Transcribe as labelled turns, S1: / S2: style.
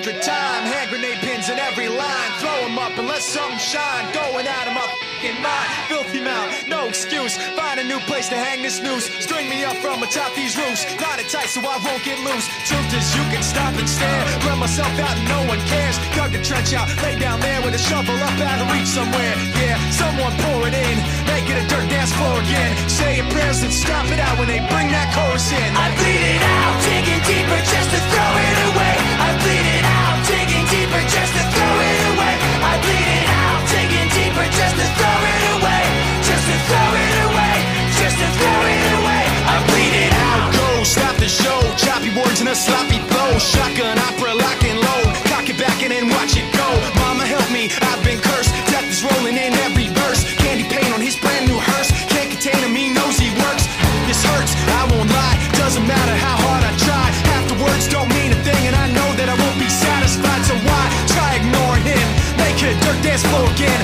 S1: 100 times. Hand grenade pins in every line. Throw them up and let something shine. Going at them up in mine. Filthy mouth, no excuse. Find a new place to hang this noose. String me up from atop these roofs. Knot it tight so I won't get loose. Truth is you can stop and stare. Run myself out and no one cares. Dug the trench out, lay down there with a shovel up out of reach somewhere. Yeah, someone pour it in. Make it a dirt dance floor again. Say your prayers and stop it out when they bring that chorus in.
S2: I bleed it out, digging deeper just to throw it away. I bleed it out, digging deeper just to throw it away. I bleed it out, digging deeper just to throw it away. Just to throw it away. Just to throw it away. I bleed it out.
S1: Go, stop the show. Choppy words in a sloppy flow. Shotgun opera, lock and load. Cock it back and then watch it go. Mama help me, I've been cursed. Death is rolling in every verse. Candy paint on his brand new hearse. Can't contain him, he knows he works. This hurts, I won't lie. Doesn't matter how hard I try. Half the words don't mean a thing, and I know that I won't be satisfied. So why try ignoring him? Make it a dirt dance floor again.